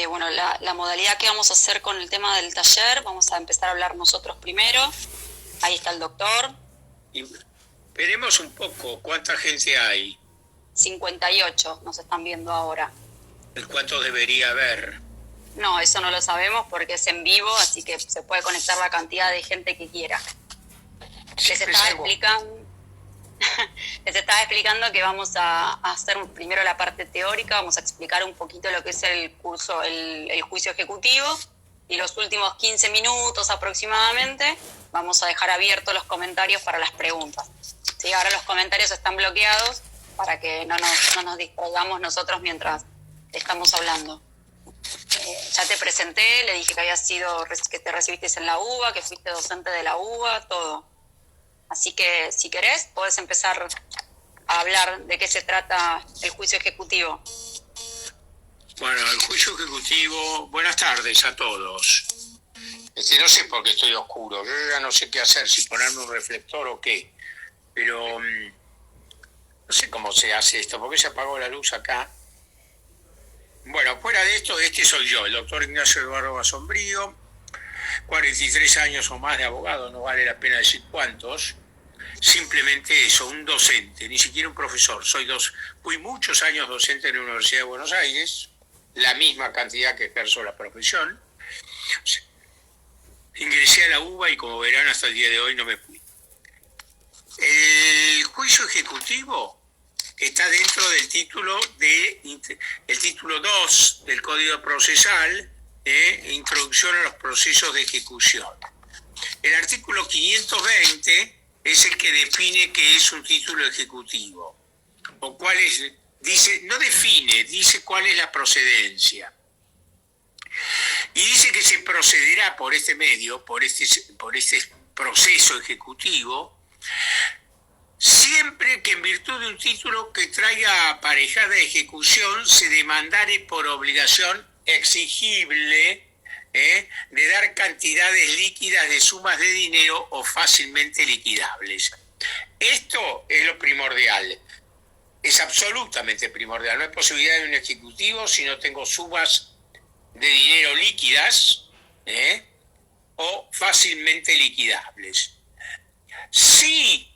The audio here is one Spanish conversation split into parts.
Bueno, la modalidad que vamos a hacer con el tema del taller, vamos a empezar a hablar nosotros primero. Ahí está el doctor. Y veremos un poco cuánta gente hay, 58 nos están viendo ahora. cuánto debería haber. No, eso no lo sabemos porque es en vivo, así que se puede conectar la cantidad de gente que quiera. Les estaba explicando que vamos a hacer primero la parte teórica, vamos a explicar un poquito lo que es el curso, el juicio ejecutivo, y los últimos 15 minutos aproximadamente vamos a dejar abiertos los comentarios para las preguntas. ¿Sí? Ahora los comentarios están bloqueados para que no nos distraigamos nosotros mientras estamos hablando. Ya te presenté, le dije que te recibiste en la UBA, que fuiste docente de la UBA, todo. Así que, si querés, podés empezar a hablar de qué se trata el juicio ejecutivo. Bueno, el juicio ejecutivo, buenas tardes a todos. No sé por qué estoy oscuro, yo ya no sé qué hacer, si ponerme un reflector o qué, pero no sé cómo se hace esto, porque se apagó la luz acá. Bueno, fuera de esto, este soy yo, el doctor Ignacio Eduardo Basombrío, 43 años o más de abogado, no vale la pena decir cuántos, simplemente eso, un docente, ni siquiera un profesor. Fui muchos años docente en la Universidad de Buenos Aires, la misma cantidad que ejerzo la profesión. Ingresé a la UBA y, como verán, hasta el día de hoy no me fui. El juicio ejecutivo está dentro del el título 2 del Código Procesal, Introducción a los procesos de ejecución. El artículo 520 es el que define qué es un título ejecutivo, o cuál es, dice cuál es la procedencia. Y dice que se procederá por este medio, por este proceso ejecutivo, siempre que en virtud de un título que traiga aparejada ejecución se demandare por obligación exigible de dar cantidades líquidas de sumas de dinero o fácilmente liquidables. Esto es lo primordial, es absolutamente primordial. No hay posibilidad de un ejecutivo si no tengo sumas de dinero líquidas o fácilmente liquidables. Si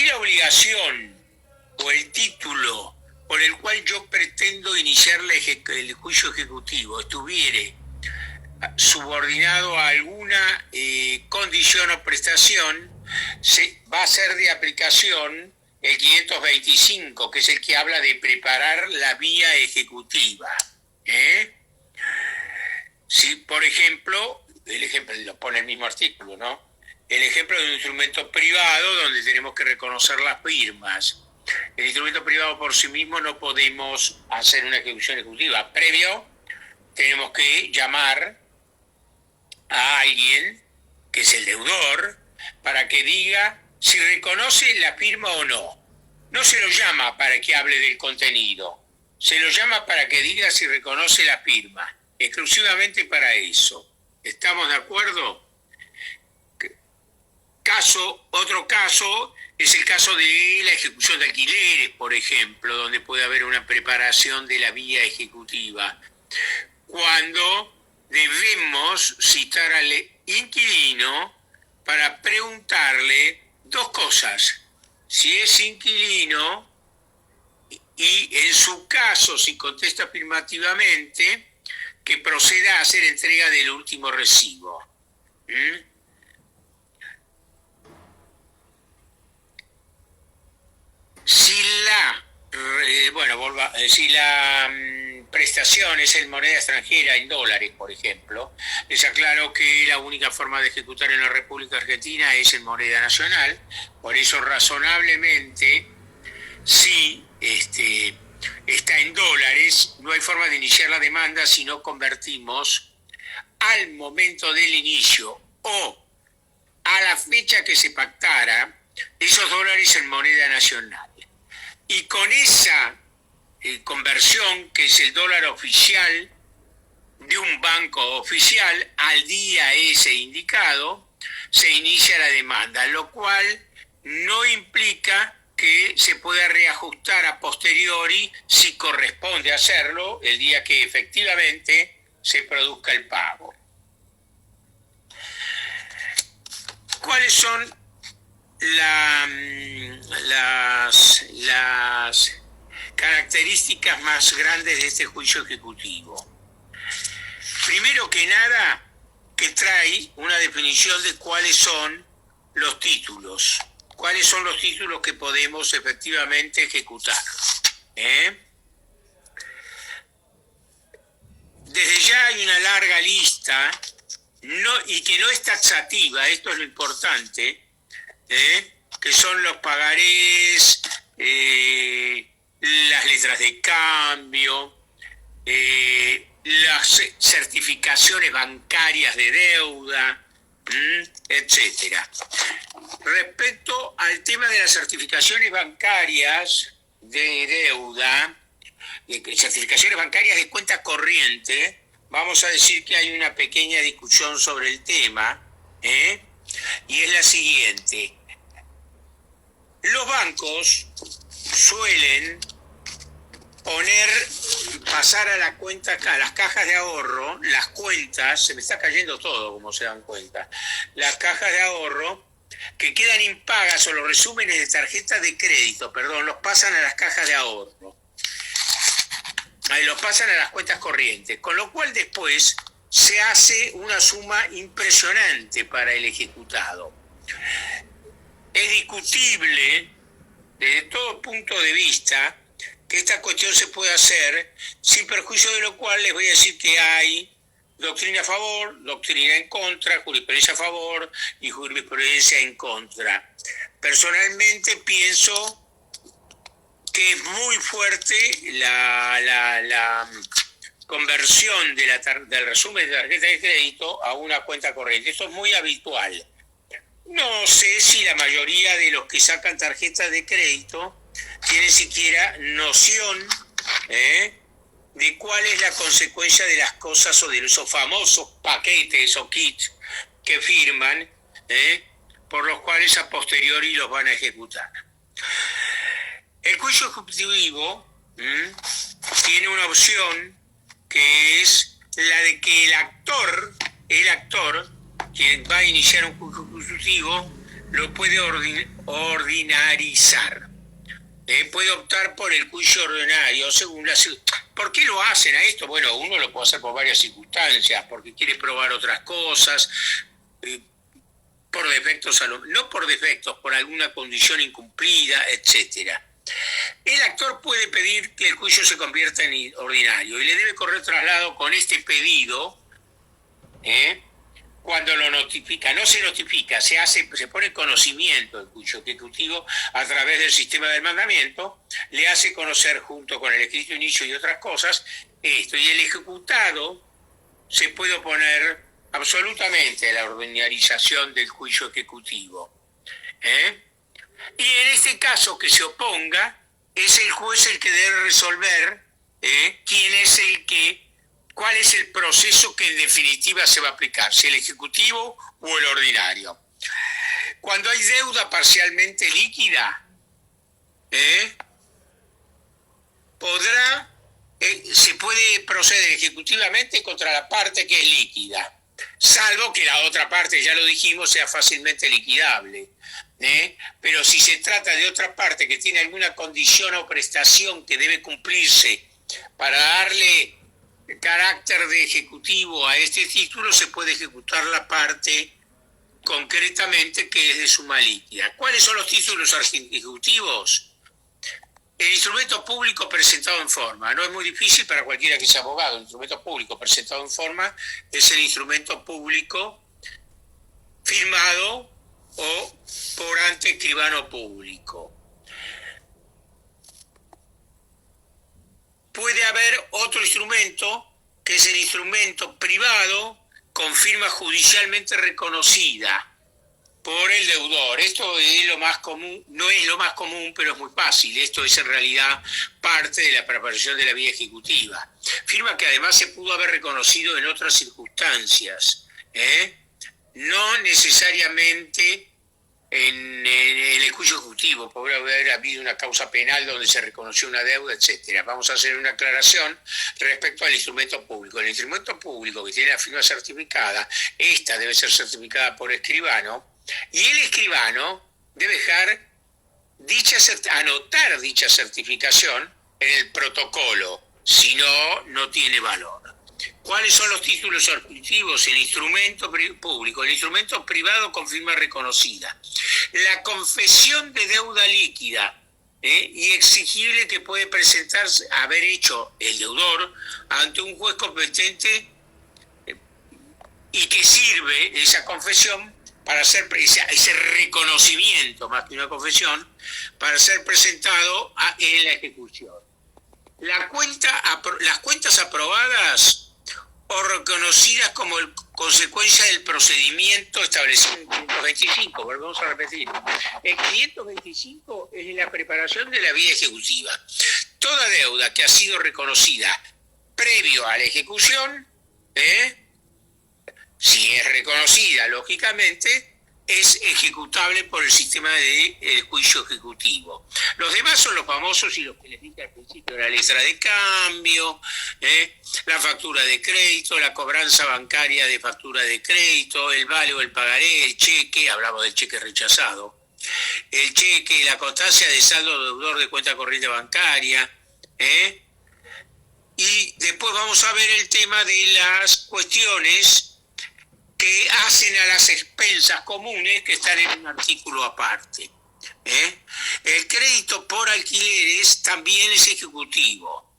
la obligación o el título por el cual yo pretendo iniciar el juicio ejecutivo estuviere subordinado a alguna condición o prestación, va a ser de aplicación el 525, que es el que habla de preparar la vía ejecutiva. Si, por ejemplo, el ejemplo lo pone el mismo artículo, ¿no? El ejemplo de un instrumento privado donde tenemos que reconocer las firmas. El instrumento privado por sí mismo no podemos hacer una ejecución ejecutiva. Previo, tenemos que llamar a alguien, que es el deudor, para que diga si reconoce la firma o no. No se lo llama para que hable del contenido, se lo llama para que diga si reconoce la firma, exclusivamente para eso. ¿Estamos de acuerdo? Otro caso es el caso de la ejecución de alquileres, por ejemplo, donde puede haber una preparación de la vía ejecutiva, cuando debemos citar al inquilino para preguntarle dos cosas: si es inquilino y, en su caso, si contesta afirmativamente, que proceda a hacer entrega del último recibo. Si la prestación es en moneda extranjera, en dólares, por ejemplo, les aclaro que la única forma de ejecutar en la República Argentina es en moneda nacional. Por eso, razonablemente, si está en dólares, no hay forma de iniciar la demanda si no convertimos al momento del inicio o a la fecha que se pactara esos dólares en moneda nacional. Y con esa conversión, que es el dólar oficial de un banco oficial, al día ese indicado, se inicia la demanda, lo cual no implica que se pueda reajustar a posteriori, si corresponde hacerlo, el día que efectivamente se produzca el pago. ¿Cuáles son las características más grandes de este juicio ejecutivo? Primero que nada, que trae una definición de cuáles son los títulos. ¿Cuáles son los títulos que podemos efectivamente ejecutar? Desde ya hay una larga lista, y que no es taxativa, esto es lo importante, que son los pagarés, las letras de cambio, las certificaciones bancarias de deuda, etcétera. Respecto al tema de las certificaciones bancarias de deuda, certificaciones bancarias de cuenta corriente, vamos a decir que hay una pequeña discusión sobre el tema, y es la siguiente. Los bancos suelen pasar a la cuenta, a las cajas de ahorro, las cuentas, se me está cayendo todo, como se dan cuenta, las cajas de ahorro que quedan impagas o los resúmenes de tarjetas de crédito, los pasan a las cajas de ahorro, los pasan a las cuentas corrientes, con lo cual después se hace una suma impresionante para el ejecutado. Es discutible desde todo punto de vista que esta cuestión se puede hacer, sin perjuicio de lo cual les voy a decir que hay doctrina a favor, doctrina en contra, jurisprudencia a favor y jurisprudencia en contra. Personalmente pienso que es muy fuerte la conversión del resumen de tarjeta de crédito a una cuenta corriente. Esto es muy habitual. No sé si la mayoría de los que sacan tarjetas de crédito tienen siquiera noción de cuál es la consecuencia de las cosas o de esos famosos paquetes o kits que firman, por los cuales a posteriori los van a ejecutar. El juicio ejecutivo tiene una opción que es la de que el actor, quien va a iniciar un juicio ejecutivo, lo puede ordinarizar. Puede optar por el juicio ordinario según ¿Por qué lo hacen a esto? Bueno, uno lo puede hacer por varias circunstancias, porque quiere probar otras cosas, por defectos, no por defectos, por alguna condición incumplida, etcétera. El actor puede pedir que el juicio se convierta en ordinario y le debe correr traslado con este pedido, cuando lo notifica. No se notifica, se pone en conocimiento el juicio ejecutivo a través del sistema del mandamiento, le hace conocer junto con el escrito de inicio y otras cosas esto, y el ejecutado se puede oponer absolutamente a la ordinarización del juicio ejecutivo. Y en este caso que se oponga, es el juez el que debe resolver cuál es el proceso que en definitiva se va a aplicar, si el ejecutivo o el ordinario. Cuando hay deuda parcialmente líquida, se puede proceder ejecutivamente contra la parte que es líquida, salvo que la otra parte, ya lo dijimos, sea fácilmente liquidable. Pero si se trata de otra parte que tiene alguna condición o prestación que debe cumplirse para darle carácter de ejecutivo a este título, se puede ejecutar la parte concretamente que es de suma líquida. ¿Cuáles son los títulos ejecutivos? El instrumento público presentado en forma. No es muy difícil para cualquiera que sea abogado. El instrumento público presentado en forma es el instrumento público firmado o por ante escribano público. Puede haber otro instrumento, que es el instrumento privado con firma judicialmente reconocida por el deudor. Esto es lo más común, no es lo más común, pero es muy fácil. Esto es en realidad parte de la preparación de la vía ejecutiva. Firma que además se pudo haber reconocido en otras circunstancias. No necesariamente en el juicio ejecutivo, por haber habido una causa penal donde se reconoció una deuda, etcétera. Vamos a hacer una aclaración respecto al instrumento público. El instrumento público que tiene la firma certificada, esta debe ser certificada por escribano, y el escribano debe dejar anotar dicha certificación en el protocolo, si no, no tiene valor. ¿Cuáles son los títulos objetivos? El instrumento público, el instrumento privado con firma reconocida, la confesión de deuda líquida y exigible que puede presentarse, haber hecho el deudor ante un juez competente y que sirve esa confesión para hacer ese reconocimiento, más que una confesión, para ser presentado en la ejecución. Las cuentas aprobadas o reconocidas como consecuencia del procedimiento establecido en el 525, volvemos a repetir. El 525 es la preparación de la vía ejecutiva. Toda deuda que ha sido reconocida previo a la ejecución, si es reconocida, lógicamente, es ejecutable por el sistema de juicio ejecutivo. Los demás son los famosos y los que les dije al principio, la letra de cambio, la factura de crédito, la cobranza bancaria de factura de crédito, el vale o el pagaré, el cheque, hablamos del cheque rechazado, el cheque, la constancia de saldo deudor de cuenta corriente bancaria, y después vamos a ver el tema de las cuestiones que hacen a las expensas comunes, que están en un artículo aparte. El crédito por alquileres también es ejecutivo.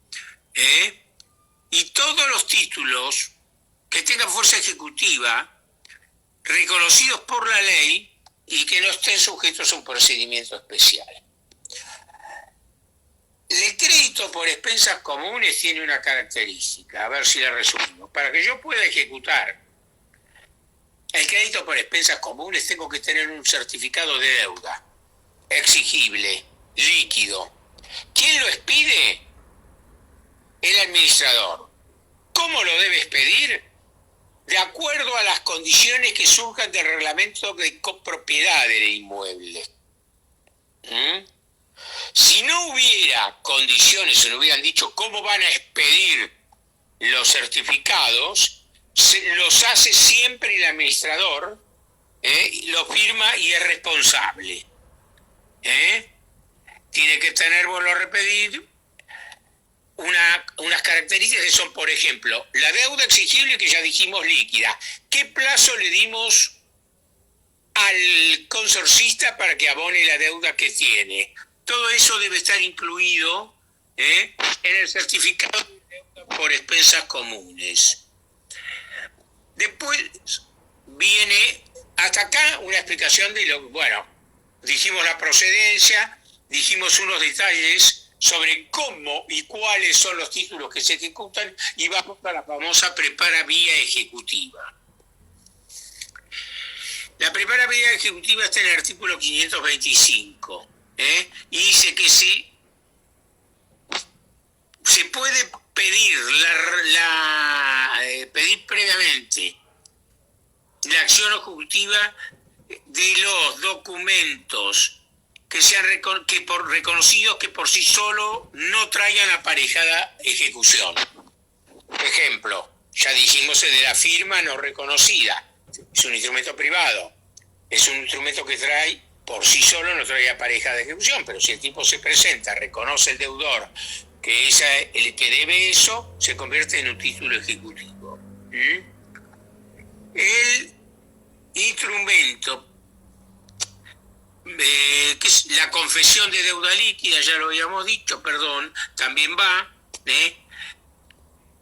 Y todos los títulos que tengan fuerza ejecutiva, reconocidos por la ley y que no estén sujetos a un procedimiento especial. El crédito por expensas comunes tiene una característica, a ver si la resumimos. Para que yo pueda ejecutar el crédito por expensas comunes, tengo que tener un certificado de deuda, exigible, líquido. ¿Quién lo expide? El administrador. ¿Cómo lo debe expedir? De acuerdo a las condiciones que surjan del reglamento de copropiedad del inmueble. Si no hubiera condiciones, se nos hubieran dicho cómo van a expedir los certificados, los hace siempre el administrador, lo firma y es responsable. Tiene que tener, vuelvo a repetir, unas características que son, por ejemplo, la deuda exigible que ya dijimos líquida. ¿Qué plazo le dimos al consorcista para que abone la deuda que tiene? Todo eso debe estar incluido en el certificado de deuda por expensas comunes. Después viene hasta acá una explicación de dijimos la procedencia, dijimos unos detalles sobre cómo y cuáles son los títulos que se ejecutan y vamos a la famosa prepara vía ejecutiva. La prepara vía ejecutiva está en el artículo 525 y dice que se puede pedir pedir previamente la acción ejecutiva de los documentos que sean reconocidos que por sí solo no traigan aparejada ejecución. Ejemplo, ya dijimos el de la firma no reconocida. Es un instrumento privado. Es un instrumento que trae, por sí solo no trae aparejada ejecución, pero si el tipo se presenta, reconoce el deudor que el que debe eso, se convierte en un título ejecutivo. El instrumento que es la confesión de deuda líquida, ya lo habíamos dicho, también va.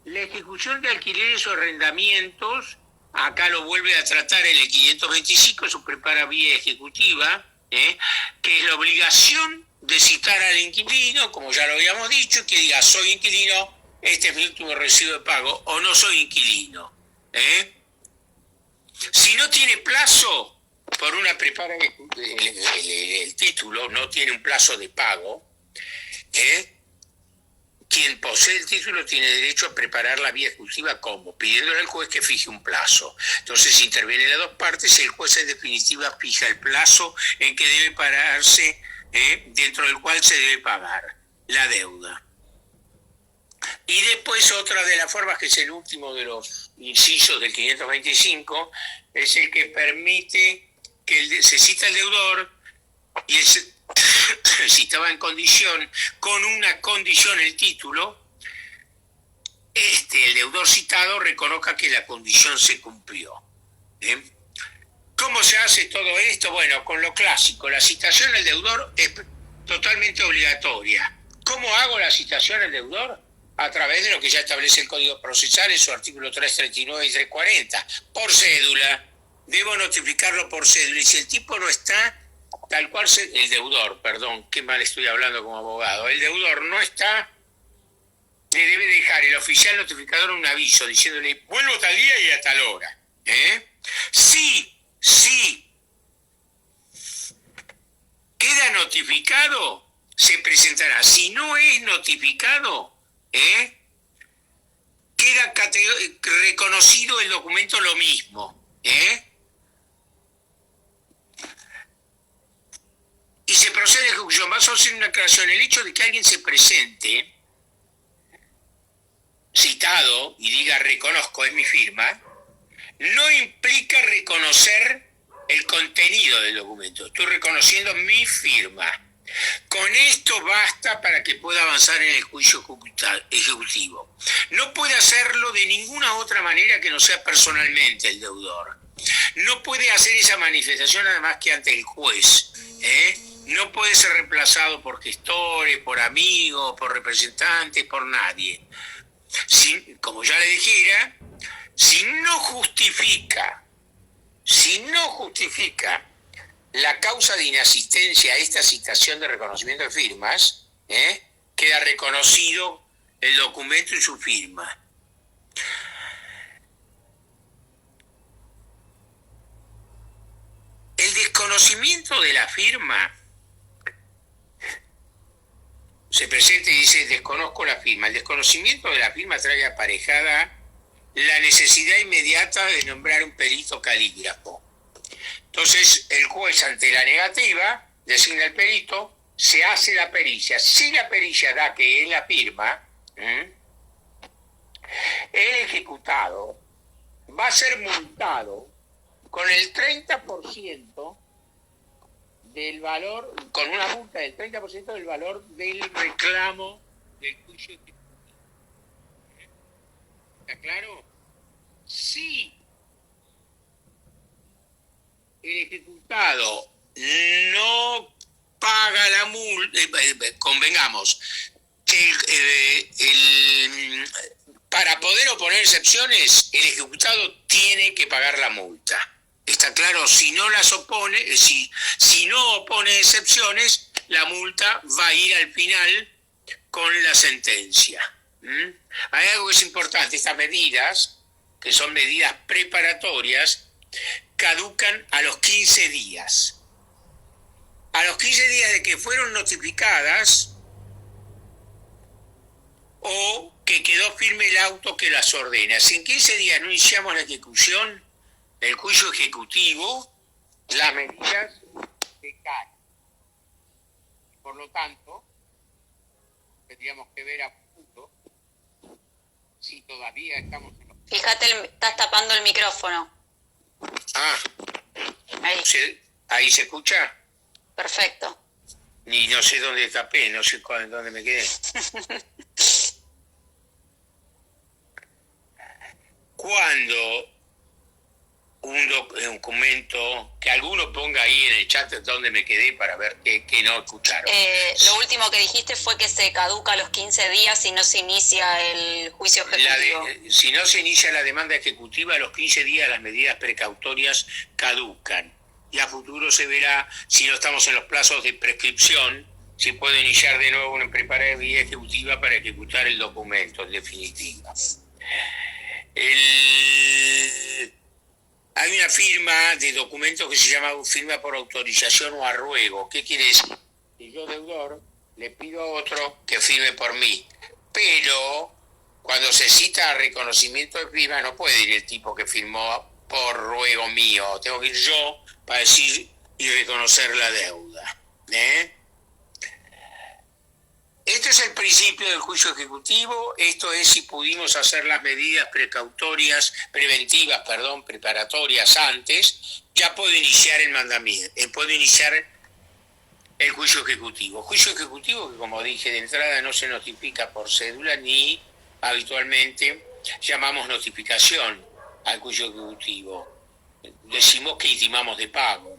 La ejecución de alquileres o arrendamientos, acá lo vuelve a tratar en el 525, eso prepara vía ejecutiva, que es la obligación de citar al inquilino, como ya lo habíamos dicho, que diga soy inquilino, este es mi último recibo de pago, o no soy inquilino. Si no tiene plazo, por una prepara el título no tiene un plazo de pago, quien posee el título tiene derecho a preparar la vía ejecutiva como pidiéndole al juez que fije un plazo. Entonces intervienen las dos partes y el juez en definitiva fija el plazo en que debe pararse, dentro del cual se debe pagar la deuda. Y después otra de las formas, que es el último de los incisos del 525, es el que permite que se cita el deudor y si estaba en condición, con una condición el título, el deudor citado reconozca que la condición se cumplió. ¿Cómo se hace todo esto? Bueno, con lo clásico, la citación al deudor es totalmente obligatoria. ¿Cómo hago la citación al deudor? A través de lo que ya establece el Código Procesal en su artículo 339 y 340, por cédula. Debo notificarlo por cédula, y si el tipo no está tal cual, el deudor, perdón, qué mal estoy hablando como abogado, el deudor no está, le debe dejar el oficial notificador un aviso diciéndole: vuelvo tal día y a tal hora. Sí queda notificado, se presentará. Si no es notificado, queda reconocido el documento lo mismo. Y se procede a ejecución. Vas a hacer una aclaración. El hecho de que alguien se presente citado y diga reconozco, es mi firma, no implica reconocer el contenido del documento. Estoy reconociendo mi firma. Con esto basta para que pueda avanzar en el juicio ejecutivo. No puede hacerlo de ninguna otra manera que no sea personalmente el deudor. No puede hacer esa manifestación además que ante el juez. No puede ser reemplazado por gestores, por amigos, por representantes, por nadie. Como ya le dijera, si no justifica la causa de inasistencia a esta citación de reconocimiento de firmas, queda reconocido el documento y su firma. El desconocimiento de la firma, se presenta y dice desconozco la firma. El desconocimiento de la firma trae aparejada la necesidad inmediata de nombrar un perito calígrafo. Entonces el juez, ante la negativa, designa al perito, se hace la pericia. Si la pericia da que es la firma, el ejecutado va a ser multado con el 30% del valor, con una multa del 30% del valor del reclamo del juicio ejecutivo. ¿Está claro? Si el ejecutado no paga la multa, convengamos, para poder oponer excepciones, el ejecutado tiene que pagar la multa. ¿Está claro? Si no las opone, si no opone excepciones, la multa va a ir al final con la sentencia. Hay algo que es importante: estas medidas, que son medidas preparatorias, caducan a los 15 días. A los 15 días de que fueron notificadas o que quedó firme el auto que las ordena. Si en 15 días no iniciamos la ejecución del juicio ejecutivo, las medidas decaen. Por lo tanto, tendríamos que ver a futuro si todavía estamos en los... Fíjate, estás tapando el micrófono. Ahí. ¿Ahí se escucha? Perfecto. Y no sé dónde tapé, no sé dónde me quedé. Cuando un documento, que alguno ponga ahí en el chat donde me quedé para ver que no escucharon. Lo último que dijiste fue que se caduca a los 15 días si no se inicia el juicio ejecutivo. Si no se inicia la demanda ejecutiva, a los 15 días las medidas precautorias caducan. Y a futuro se verá, si no estamos en los plazos de prescripción, si puede iniciar de nuevo una preparada vía ejecutiva para ejecutar el documento, en definitiva. Hay una firma de documentos que se llama firma por autorización o a ruego. ¿Qué quiere decir? Que yo, deudor, le pido a otro que firme por mí. pero cuando se cita reconocimiento de firma no puede ir el tipo que firmó por ruego mío, tengo que ir yo para decir y reconocer la deuda. Este es el principio del juicio ejecutivo, esto es si pudimos hacer las medidas preparatorias antes, ya puedo iniciar el mandamiento, puedo iniciar el juicio ejecutivo. Juicio ejecutivo que, como dije de entrada, no se notifica por cédula ni habitualmente llamamos notificación al juicio ejecutivo. Decimos que intimamos de pago.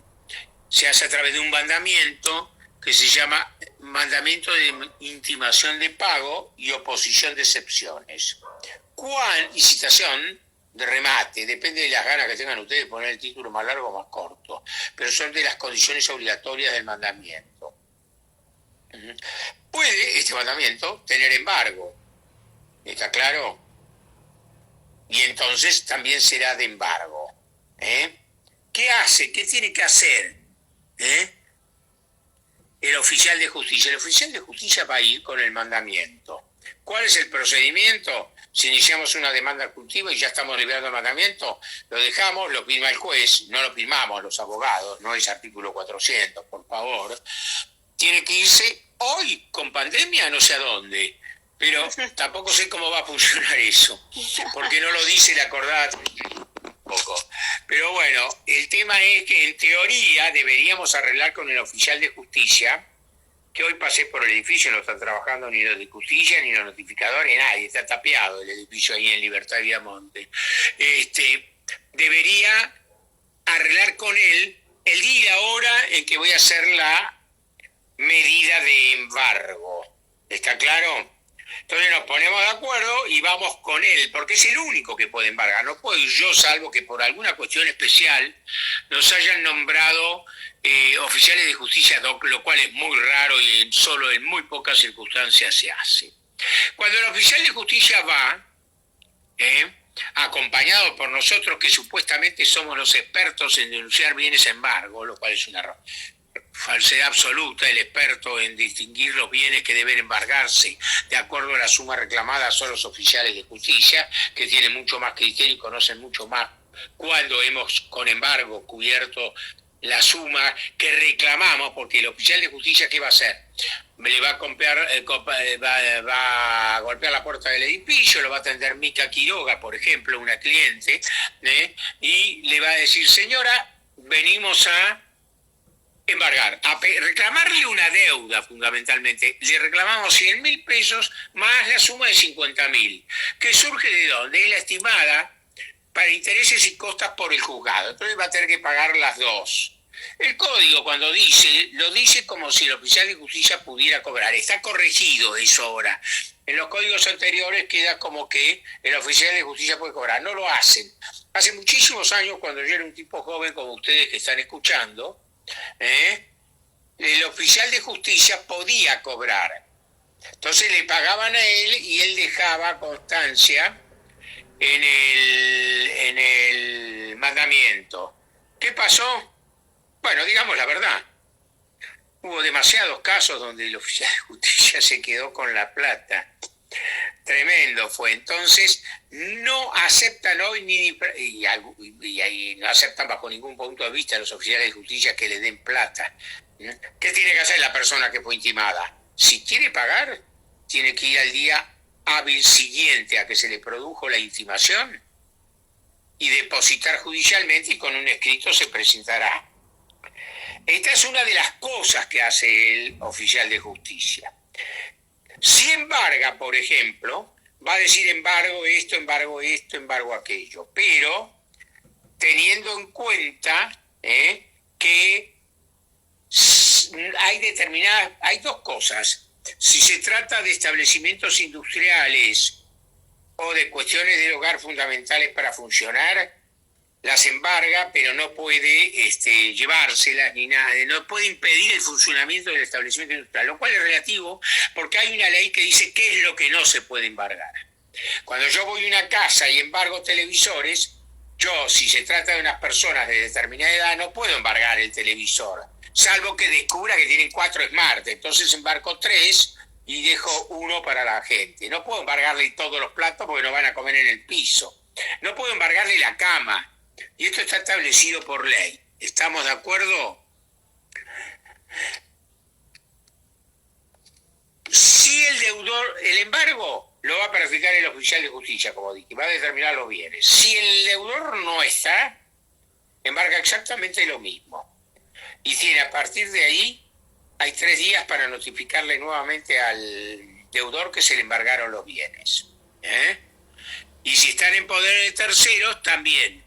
Se hace a través de un mandamiento que se llama mandamiento de intimación de pago y oposición de excepciones. Y citación de remate, depende de las ganas que tengan ustedes de poner el título más largo o más corto, pero son de las condiciones obligatorias del mandamiento. Puede este mandamiento tener embargo, ¿está claro? Y entonces también será de embargo. ¿Qué hace? ¿Qué tiene que hacer? El oficial de justicia. El oficial de justicia va a ir con el mandamiento. ¿Cuál es el procedimiento? Si iniciamos una demanda ejecutiva y ya estamos liberando el mandamiento, lo dejamos, lo firma el juez, no lo firmamos los abogados, no es artículo 400, por favor. Tiene que irse hoy, con pandemia, no sé a dónde, pero tampoco sé cómo va a funcionar eso, porque no lo dice la acordada poco. Pero bueno, el tema es que en teoría deberíamos arreglar con el oficial de justicia, que hoy pasé por el edificio, no están trabajando ni los de justicia, ni los notificadores, nadie, está tapiado el edificio ahí en Libertad y Viamonte. Debería arreglar con él el día y la hora en que voy a hacer la medida de embargo. ¿Está claro? Entonces nos ponemos de acuerdo y vamos con él, porque es el único que puede embargar. No puedo ir yo, salvo que por alguna cuestión especial nos hayan nombrado oficiales de justicia, lo cual es muy raro y solo en muy pocas circunstancias se hace. Cuando el oficial de justicia va, acompañado por nosotros que supuestamente somos los expertos en denunciar bienes a embargo, lo cual es una falsedad absoluta, el experto en distinguir los bienes que deben embargarse de acuerdo a la suma reclamada son los oficiales de justicia, que tienen mucho más criterio y conocen mucho más cuando hemos con embargo cubierto la suma que reclamamos, porque el oficial de justicia, ¿qué va a hacer? Le va a va a golpear la puerta del edificio, lo va a atender Mica Quiroga, por ejemplo, una cliente, y le va a decir, señora, venimos a embargar, a reclamarle una deuda fundamentalmente. Le reclamamos 100.000 pesos más la suma de 50.000, que surge de dónde es la estimada para intereses y costas por el juzgado. Entonces va a tener que pagar las dos. El código cuando dice, lo dice como si el oficial de justicia pudiera cobrar. Está corregido eso ahora. En los códigos anteriores queda como que el oficial de justicia puede cobrar. No lo hacen. Hace muchísimos años, cuando yo era un tipo joven como ustedes que están escuchando, el oficial de justicia podía cobrar. Entonces le pagaban a él y él dejaba constancia en el mandamiento. ¿Qué pasó? Bueno, digamos la verdad. Hubo demasiados casos donde el oficial de justicia se quedó con la plata. Tremendo fue. Entonces, no aceptan hoy y no aceptan bajo ningún punto de vista los oficiales de justicia que le den plata. ¿Qué tiene que hacer la persona que fue intimada? Si quiere pagar, tiene que ir al día hábil siguiente a que se le produjo la intimación y depositar judicialmente, y con un escrito se presentará. Esta es una de las cosas que hace el oficial de justicia. Si embarga, por ejemplo, va a decir embargo esto, embargo aquello, pero teniendo en cuenta que hay dos cosas. Si se trata de establecimientos industriales o de cuestiones del hogar fundamentales para funcionar, las embarga, pero no puede llevárselas ni nada, no puede impedir el funcionamiento del establecimiento industrial, lo cual es relativo porque hay una ley que dice qué es lo que no se puede embargar. Cuando yo voy a una casa y embargo televisores, yo, si se trata de unas personas de determinada edad, no puedo embargar el televisor, salvo que descubra que tienen 4 Smart, entonces embarco 3 y dejo uno para la gente. No puedo embargarle todos los platos porque no van a comer en el piso. No puedo embargarle la cama. Y esto está establecido por ley. ¿Estamos de acuerdo? Si el deudor, el embargo lo va a verificar el oficial de justicia, como dije, va a determinar los bienes. Si el deudor no está, embarga exactamente lo mismo. Y tiene, a partir de ahí, hay 3 días para notificarle nuevamente al deudor que se le embargaron los bienes. Y si están en poder de terceros, también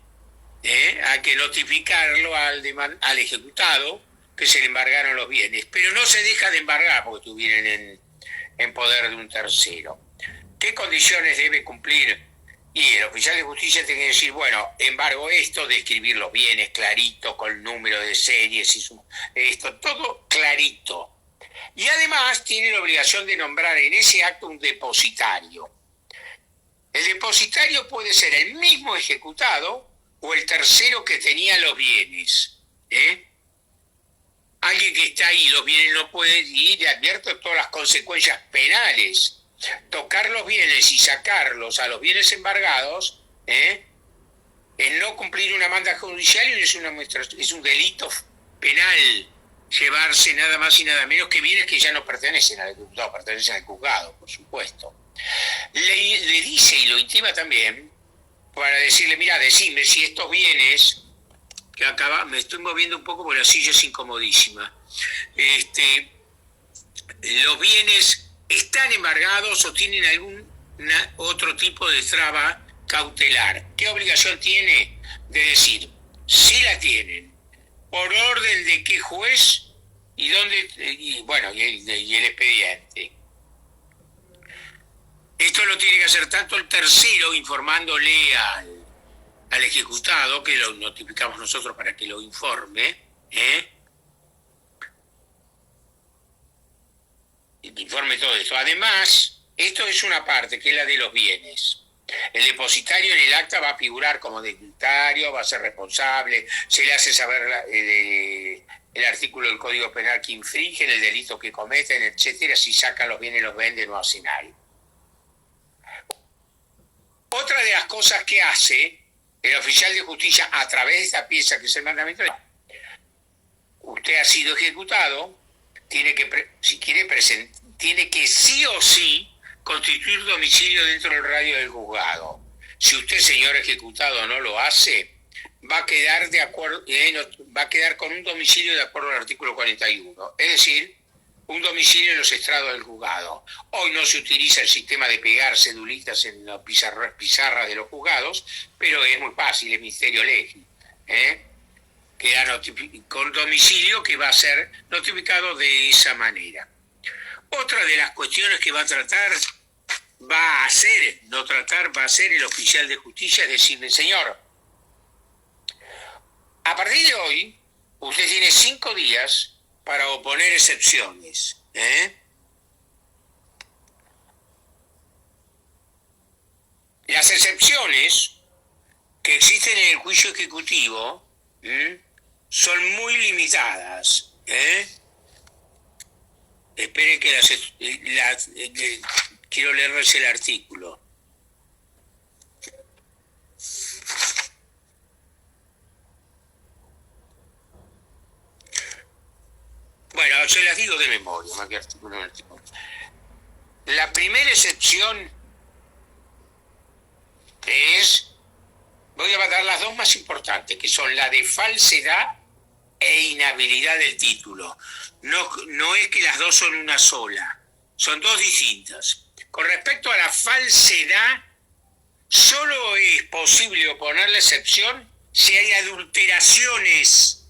hay que notificarlo al ejecutado que se le embargaron los bienes. Pero no se deja de embargar porque estuvieran en poder de un tercero. ¿Qué condiciones debe cumplir? Y el oficial de justicia tiene que decir, bueno, embargo esto, describir los bienes clarito, con número de series, esto, todo clarito. Y además tiene la obligación de nombrar en ese acto un depositario. El depositario puede ser el mismo ejecutado o el tercero que tenía los bienes. Alguien que está ahí, los bienes no puede ir, y advierto todas las consecuencias penales. Tocar los bienes y sacarlos a los bienes embargados, es no cumplir una manda judicial y es un delito penal llevarse nada más y nada menos que bienes que ya no pertenecen al ejecutado, pertenecen al juzgado, por supuesto. Le dice y lo intima también para decirle, mira, decime si estos bienes, que acá me estoy moviendo un poco porque la silla es incomodísima, los bienes están embargados o tienen algún otro tipo de traba cautelar. ¿Qué obligación tiene de decir? Si la tienen, por orden de qué juez y dónde, y el expediente. Esto lo tiene que hacer tanto el tercero informándole al ejecutado, que lo notificamos nosotros para que lo informe, y que informe todo esto. Además, esto es una parte que es la de los bienes. El depositario en el acta va a figurar como depositario, va a ser responsable, se le hace saber el artículo del Código Penal que infringen, el delito que cometen, etcétera. Si sacan los bienes, los venden, no hacen algo. Otra de las cosas que hace el oficial de justicia a través de esta pieza que es el mandamiento, usted ha sido ejecutado, tiene que sí o sí constituir domicilio dentro del radio del juzgado. Si usted, señor ejecutado, no lo hace, va a quedar con un domicilio de acuerdo al artículo 41, es decir, un domicilio en los estrados del juzgado. Hoy no se utiliza el sistema de pegar cedulitas en las pizarras de los juzgados, pero es muy fácil, es Ministerio Legis. Queda con domicilio que va a ser notificado de esa manera. Otra de las cuestiones que va a hacer el oficial de justicia, es decirle, señor, a partir de hoy, usted tiene 5 días para oponer excepciones. Las excepciones que existen en el juicio ejecutivo son muy limitadas. Esperen que quiero leerles el artículo. Bueno, se las digo de memoria, más que artículo en artículo. La primera excepción voy a dar las dos más importantes, que son la de falsedad e inhabilidad del título. No es que las dos son una sola, son dos distintas. Con respecto a la falsedad, solo es posible oponer la excepción si hay adulteraciones.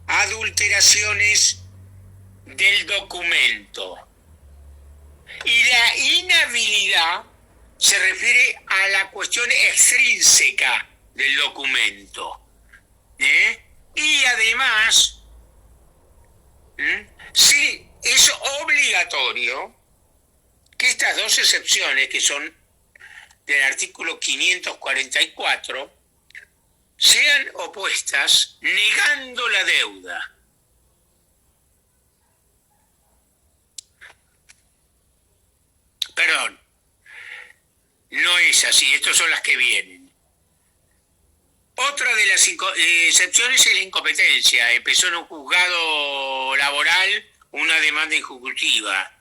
Adulteraciones del documento. Y la inhabilidad se refiere a la cuestión extrínseca del documento. Y además, sí, es obligatorio que estas dos excepciones, que son del artículo 544, sean opuestas negando la deuda. Perdón, no es así, estas son las que vienen. Otra de las excepciones es la incompetencia. Empezó en un juzgado laboral una demanda ejecutiva.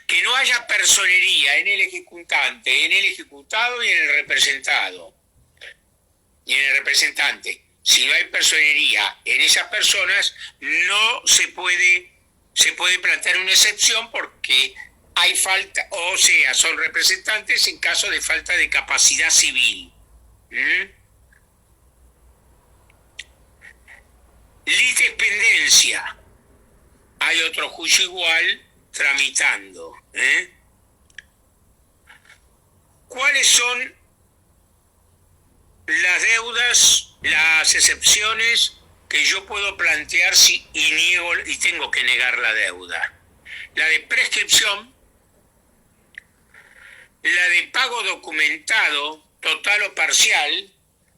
Que no haya personería en el ejecutante, en el ejecutado y en el representado. Y en el representante. Si no hay personería en esas personas, no se puede plantear una excepción porque hay falta, o sea, son representantes en caso de falta de capacidad civil. Litipendencia. Hay otro juicio igual tramitando. ¿Cuáles son las deudas, las excepciones que yo puedo plantear y niego y tengo que negar la deuda? La de prescripción, la de pago documentado, total o parcial,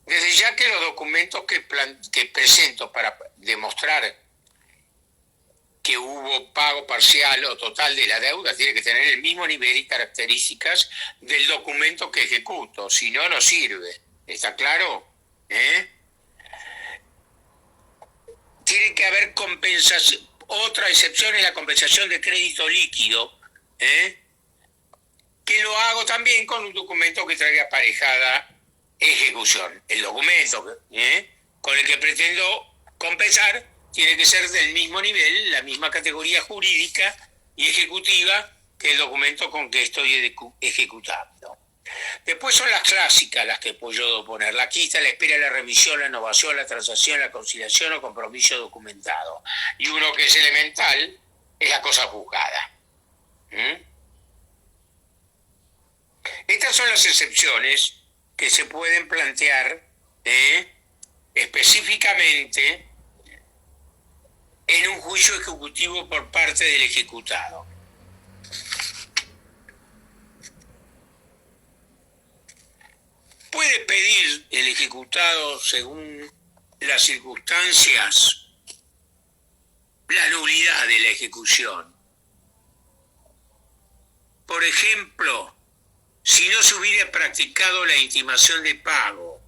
desde ya que los documentos que presento para demostrar que hubo pago parcial o total de la deuda tiene que tener el mismo nivel y características del documento que ejecuto, si no, no sirve. ¿Está claro? Tiene que haber compensación. Otra excepción es la compensación de crédito líquido, que lo hago también con un documento que traiga aparejada ejecución. El documento con el que pretendo compensar tiene que ser del mismo nivel, la misma categoría jurídica y ejecutiva que el documento con que estoy ejecutando. Después son las clásicas las que puedo poner: la quita, la espera, la revisión, la innovación, la transacción, la conciliación o compromiso documentado. Y uno que es elemental es la cosa juzgada. Estas son las excepciones que se pueden plantear específicamente en un juicio ejecutivo por parte del ejecutado. Puede pedir el ejecutado, según las circunstancias, la nulidad de la ejecución. Por ejemplo, si no se hubiera practicado la intimación de pago.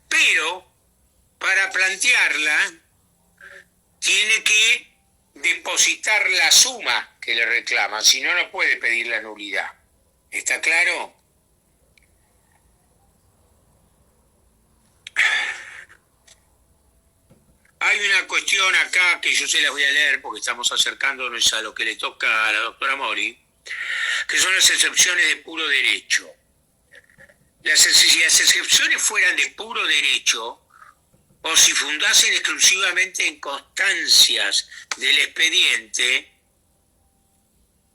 Pero, para plantearla, tiene que depositar la suma que le reclama, si no, no puede pedir la nulidad. ¿Está claro? Hay una cuestión acá que yo se las voy a leer porque estamos acercándonos a lo que le toca a la doctora Mori, que son las excepciones de puro derecho. Si las excepciones fueran de puro derecho, o si fundasen exclusivamente en constancias del expediente,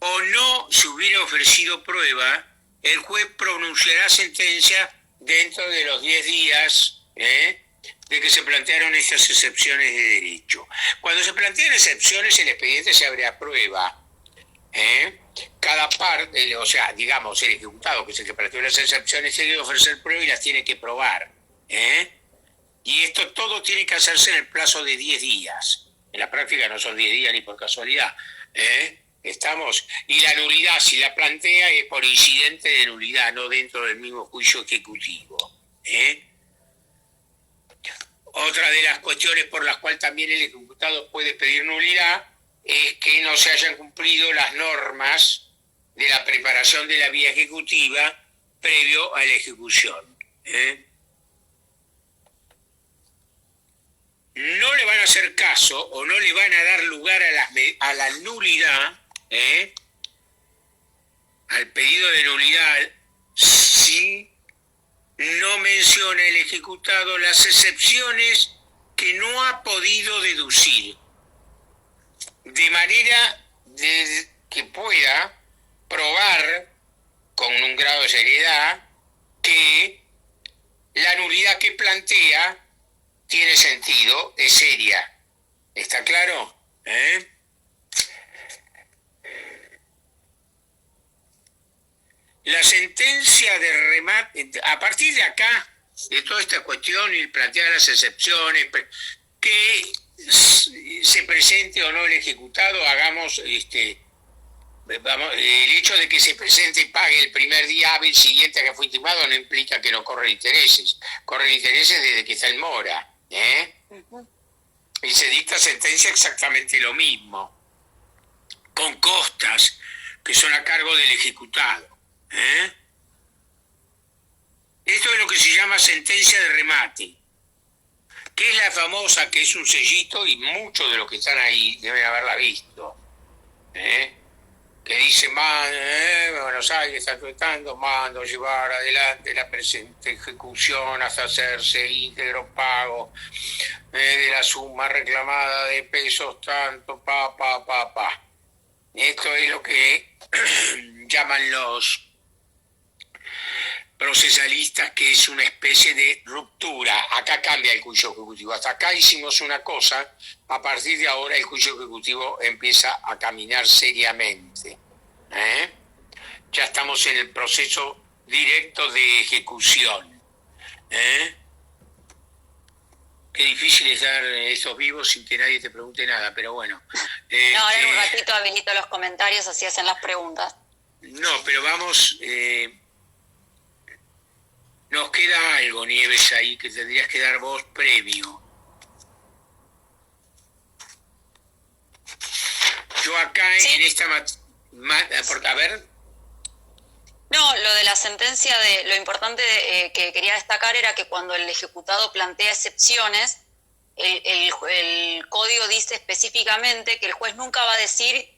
o no se hubiera ofrecido prueba, el juez pronunciará sentencia dentro de los 10 días de que se plantearon estas excepciones de derecho. Cuando se plantean excepciones, el expediente se abre a prueba. Cada parte, o sea, digamos, el ejecutado, que es el que planteó las excepciones, tiene que ofrecer prueba y las tiene que probar. Y esto todo tiene que hacerse en el plazo de 10 días. En la práctica no son 10 días ni por casualidad. Estamos, y la nulidad, si la plantea, es por incidente de nulidad, no dentro del mismo juicio ejecutivo. Otra de las cuestiones por las cuales también el ejecutado puede pedir nulidad es que no se hayan cumplido las normas de la preparación de la vía ejecutiva previo a la ejecución. No le van a hacer caso o no le van a dar lugar a la nulidad, al pedido de nulidad, si no menciona el ejecutado las excepciones que no ha podido deducir, de manera que pueda probar con un grado de seriedad que la nulidad que plantea tiene sentido, es seria. ¿Está claro? La sentencia de remate, a partir de acá, de toda esta cuestión y plantear las excepciones, que se presente o no el ejecutado, hagamos el hecho de que se presente y pague el primer día hábil siguiente a que fue intimado no implica que no corren intereses. Corren intereses desde que está en mora. Y se dicta sentencia exactamente lo mismo, con costas que son a cargo del ejecutado. Esto es lo que se llama sentencia de remate, que es la famosa, que es un sellito, y muchos de los que están ahí deben haberla visto, que dice: Buenos Aires está tratando, mando llevar adelante la presente ejecución hasta hacerse íntegro pago de la suma reclamada de pesos tanto, pa. Esto es lo que llaman los procesalistas, que es una especie de ruptura. Acá cambia el juicio ejecutivo. Hasta acá hicimos una cosa, a partir de ahora el juicio ejecutivo empieza a caminar seriamente. Ya estamos en el proceso directo de ejecución. Qué difícil es dar estos vivos sin que nadie te pregunte nada, pero bueno. No, ahora en un ratito habilito los comentarios, así hacen las preguntas. No, pero vamos... nos queda algo, Nieves, ahí que tendrías que dar vos previo. Yo acá ¿sí? En esta... a ver... No, lo de la sentencia, lo importante que quería destacar era que cuando el ejecutado plantea excepciones, el código dice específicamente que el juez nunca va a decir,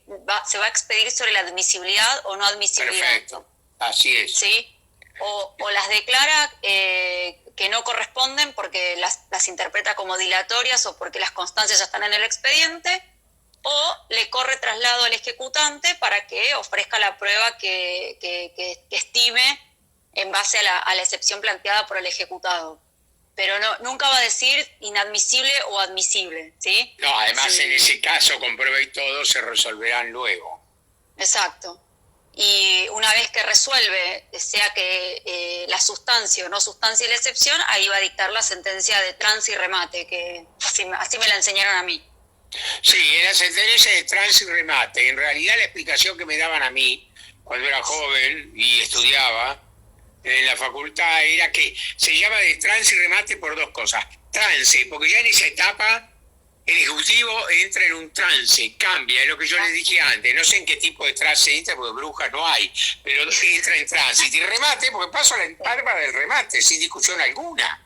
se va a expedir sobre la admisibilidad o no admisibilidad. Perfecto, así es. ¿Sí? O las declara que no corresponden porque las interpreta como dilatorias o porque las constancias ya están en el expediente, o le corre traslado al ejecutante para que ofrezca la prueba que estime en base a la excepción planteada por el ejecutado. Pero nunca va a decir inadmisible o admisible, ¿sí? No, además sí. En ese caso, con prueba y todo, se resolverán luego. Exacto. Y una vez que resuelve, sea que la sustancia o no sustancia la excepción, ahí va a dictar la sentencia de trance y remate, que así me la enseñaron a mí. Sí, era sentencia de trance y remate. En realidad la explicación que me daban a mí cuando era joven y estudiaba en la facultad era que se llama de trance y remate por dos cosas. Trance, porque ya en esa etapa el ejecutivo entra en un trance, cambia, es lo que yo les dije antes. No sé en qué tipo de trance entra, porque brujas no hay, pero entra en tránsito. Y remate, porque paso a la etapa del remate, sin discusión alguna.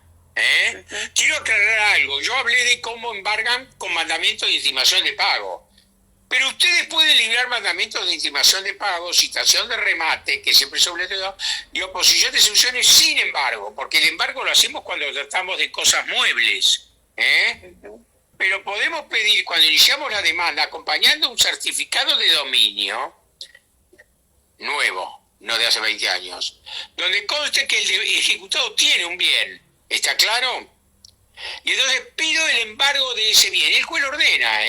Quiero aclarar algo. Yo hablé de cómo embargan con mandamientos de intimación de pago. Pero ustedes pueden librar mandamientos de intimación de pago, citación de remate, que siempre es obligatorio, y oposición de excepciones sin embargo, porque el embargo lo hacemos cuando tratamos de cosas muebles. Pero podemos pedir, cuando iniciamos la demanda, acompañando un certificado de dominio nuevo, no de hace 20 años, donde conste que el ejecutado tiene un bien. ¿Está claro? Y entonces pido el embargo de ese bien. El juez lo ordena,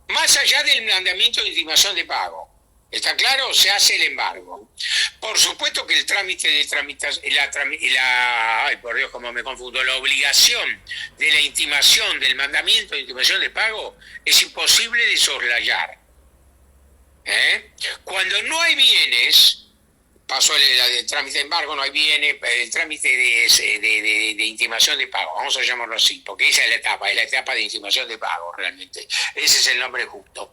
más allá del mandamiento de intimación de pago. ¿Está claro? Se hace el embargo. Por supuesto que el trámite de tramitación, ay por Dios, cómo me confundo, la obligación de la intimación, del mandamiento de intimación de pago, es imposible de soslayar. Cuando no hay bienes, pasó el trámite de embargo, no hay bienes, el trámite de intimación de pago, vamos a llamarlo así, porque esa es la etapa de intimación de pago realmente, ese es el nombre justo.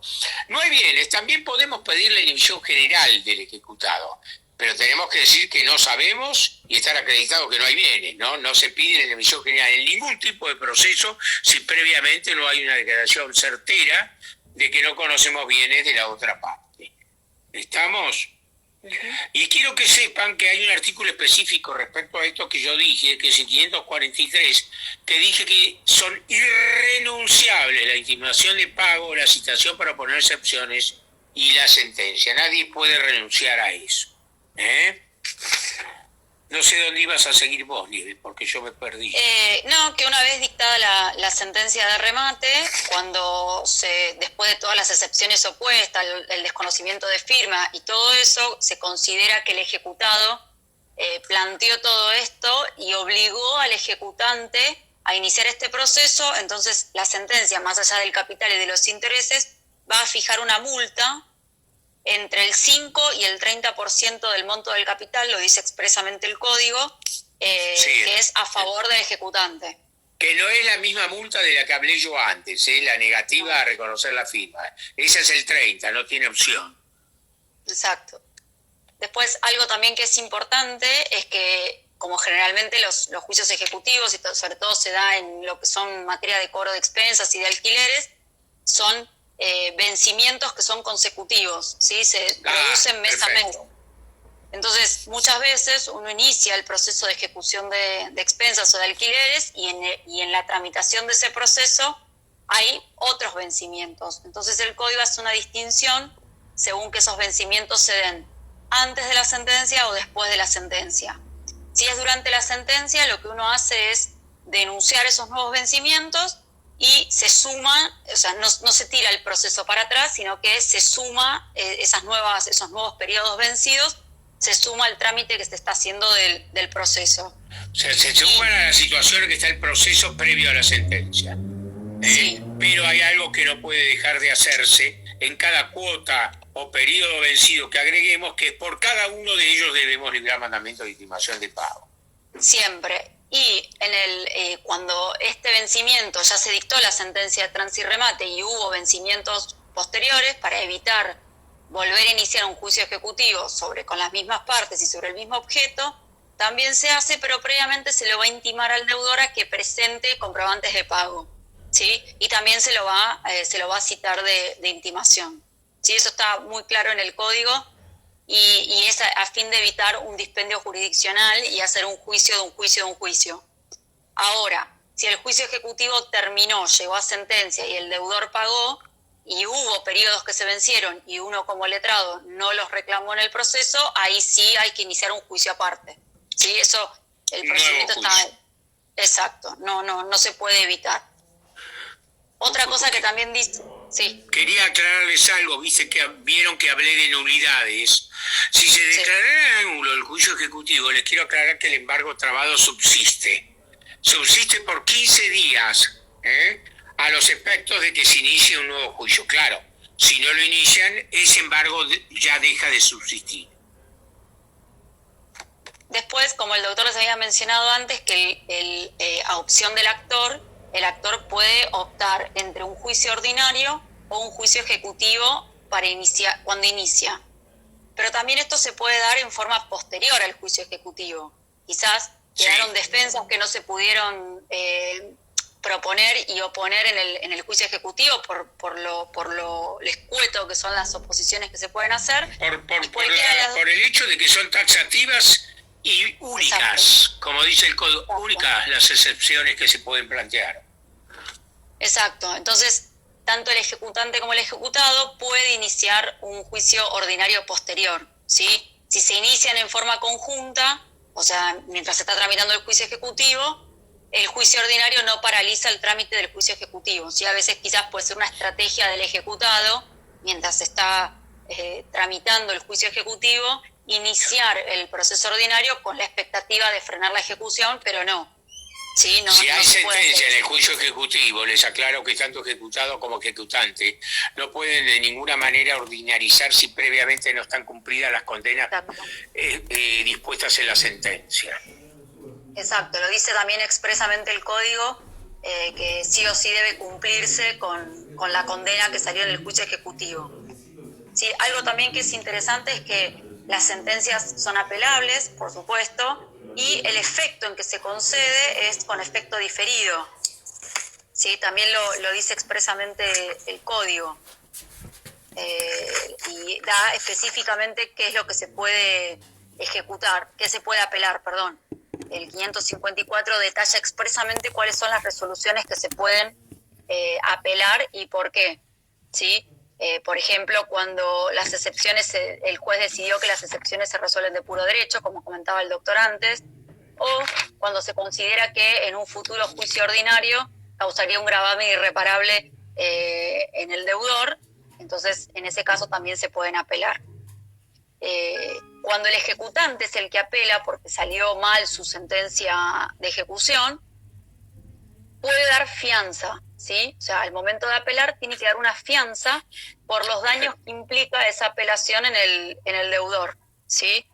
No hay bienes, también podemos pedir la inhibición general del ejecutado, pero tenemos que decir que no sabemos y estar acreditado que no hay bienes, no se pide la inhibición general en ningún tipo de proceso si previamente no hay una declaración certera de que no conocemos bienes de la otra parte. ¿Estamos? Y quiero que sepan que hay un artículo específico respecto a esto que yo dije, que es el 543, que dije que son irrenunciables la intimación de pago, la citación para poner excepciones y la sentencia. Nadie puede renunciar a eso. No sé dónde ibas a seguir vos, Nieves, porque yo me perdí. No, que una vez dictada la sentencia de remate, cuando después de todas las excepciones opuestas, el desconocimiento de firma y todo eso, se considera que el ejecutado planteó todo esto y obligó al ejecutante a iniciar este proceso. Entonces la sentencia, más allá del capital y de los intereses, va a fijar una multa entre el 5 y el 30% del monto del capital, lo dice expresamente el código, que es a favor del ejecutante. Que no es la misma multa de la que hablé yo antes, la negativa a reconocer la firma. Esa es el 30, no tiene opción. Exacto. Después, algo también que es importante es que, como generalmente los juicios ejecutivos, y sobre todo se da en lo que son materia de cobro de expensas y de alquileres, son vencimientos que son consecutivos, ¿sí? Se producen mes a mes. Entonces, muchas veces uno inicia el proceso de ejecución de expensas o de alquileres y en la tramitación de ese proceso hay otros vencimientos. Entonces, el código hace una distinción según que esos vencimientos se den antes de la sentencia o después de la sentencia. Si es durante la sentencia, lo que uno hace es denunciar esos nuevos vencimientos y se suma, o sea, no se tira el proceso para atrás, sino que se suma esos nuevos periodos vencidos, se suma al trámite que se está haciendo del proceso. O sea, se suma a la situación que está el proceso previo a la sentencia. Sí. Pero hay algo que no puede dejar de hacerse en cada cuota o periodo vencido que agreguemos, que por cada uno de ellos debemos librar mandamiento de intimación de pago. Siempre. Y cuando este vencimiento ya se dictó la sentencia de trans y remate y hubo vencimientos posteriores, para evitar volver a iniciar un juicio ejecutivo con las mismas partes y sobre el mismo objeto, también se hace, pero previamente se lo va a intimar al deudor a que presente comprobantes de pago, ¿sí? Y también se lo va a citar de intimación, ¿sí? Eso está muy claro en el código y es a fin de evitar un dispendio jurisdiccional y hacer un juicio de un juicio de un juicio. Ahora, si el juicio ejecutivo terminó, llegó a sentencia y el deudor pagó, y hubo periodos que se vencieron y uno como letrado no los reclamó en el proceso, ahí sí hay que iniciar un juicio aparte. ¿Sí? Eso, el procedimiento está... Exacto, no se puede evitar. Otra cosa que también dice... Sí. Quería aclararles algo, vieron que hablé de nulidades. Si se declarara nulo el juicio ejecutivo, les quiero aclarar que el embargo trabado subsiste. Subsiste por 15 días, a los efectos de que se inicie un nuevo juicio. Claro, si no lo inician, ese embargo ya deja de subsistir. Después, como el doctor les había mencionado antes, que a opción del actor, el actor puede optar entre un juicio ordinario o un juicio ejecutivo cuando inicia. Pero también esto se puede dar en forma posterior al juicio ejecutivo. Quizás quedaron defensas que no se pudieron proponer y oponer en el juicio ejecutivo por lo escueto que son las oposiciones que se pueden hacer. Por el hecho de que son taxativas y únicas, exacto, como dice el código, únicas las excepciones que se pueden plantear. Exacto, entonces tanto el ejecutante como el ejecutado puede iniciar un juicio ordinario posterior, ¿sí? Si se inician en forma conjunta, o sea, mientras se está tramitando el juicio ejecutivo, el juicio ordinario no paraliza el trámite del juicio ejecutivo, ¿sí? A veces quizás puede ser una estrategia del ejecutado, mientras se está tramitando el juicio ejecutivo, iniciar el proceso ordinario con la expectativa de frenar la ejecución, pero no. ¿Sí? Si hay sentencia en el juicio ejecutivo, les aclaro que tanto ejecutado como ejecutante no pueden de ninguna manera ordinarizar si previamente no están cumplidas las condenas dispuestas en la sentencia. Exacto, lo dice también expresamente el código, que sí o sí debe cumplirse con la condena que salió en el juicio ejecutivo. Sí, algo también que es interesante es que las sentencias son apelables, por supuesto, y el efecto en que se concede es con efecto diferido. Sí, también lo dice expresamente el código. Y da específicamente qué es lo que se puede ejecutar, qué se puede apelar, perdón. El 554 detalla expresamente cuáles son las resoluciones que se pueden apelar y por qué, ¿sí? Por ejemplo, cuando las excepciones, el juez decidió que las excepciones se resuelven de puro derecho, como comentaba el doctor antes, o cuando se considera que en un futuro juicio ordinario causaría un gravamen irreparable en el deudor, entonces en ese caso también se pueden apelar. Cuando el ejecutante es el que apela porque salió mal su sentencia de ejecución, puede dar fianza, ¿sí? O sea, al momento de apelar tiene que dar una fianza por los daños que implica esa apelación en el deudor, ¿sí?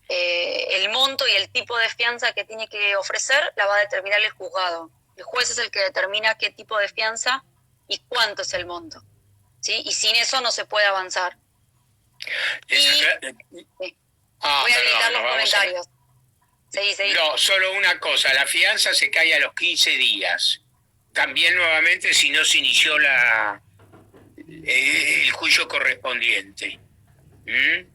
El monto y el tipo de fianza que tiene que ofrecer la va a determinar el juzgado. El juez es el que determina qué tipo de fianza y cuánto es el monto, ¿sí? Y sin eso no se puede avanzar. Sí. Voy a habilitar los comentarios. Seguí. No, solo una cosa, la fianza se cae a los 15 días. También nuevamente si no se inició el juicio correspondiente. El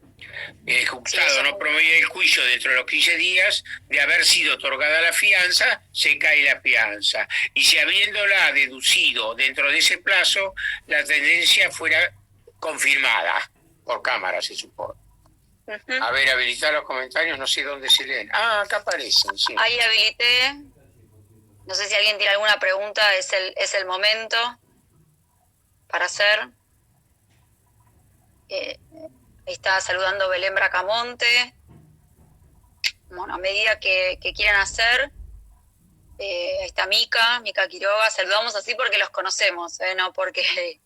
ejecutado no promueve el juicio dentro de los 15 días de haber sido otorgada la fianza, se cae la fianza. Y si habiéndola deducido dentro de ese plazo, la tendencia fuera confirmada por cámara, se supone. A ver, habilitar los comentarios, no sé dónde se leen. Ah, acá aparecen, sí. Ahí habilité. No sé si alguien tiene alguna pregunta, es el momento para hacer. Ahí está saludando Belén Bracamonte. Bueno, a medida que quieran hacer, ahí está Mica Quiroga. Saludamos así porque los conocemos, no porque...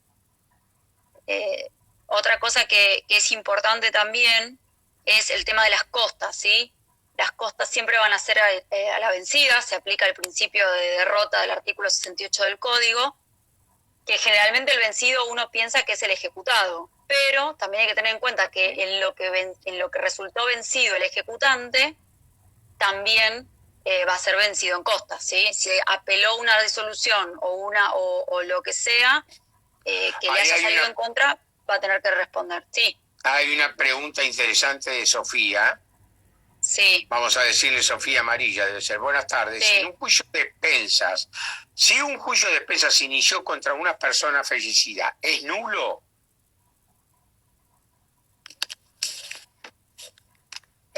otra cosa que es importante también es el tema de las costas, ¿sí? Las costas siempre van a ser a la vencida, se aplica el principio de derrota del artículo 68 del Código, que generalmente el vencido uno piensa que es el ejecutado, pero también hay que tener en cuenta que en lo que resultó vencido el ejecutante, también va a ser vencido en costas, ¿sí? Si apeló una resolución o lo que sea que le haya salido en contra, va a tener que responder, sí. Hay una pregunta interesante de Sofía. Sí. Vamos a decirle Sofía Amarilla, debe ser. Buenas tardes. Sí. Si un juicio de expensas se inició contra una persona fallecida, ¿es nulo?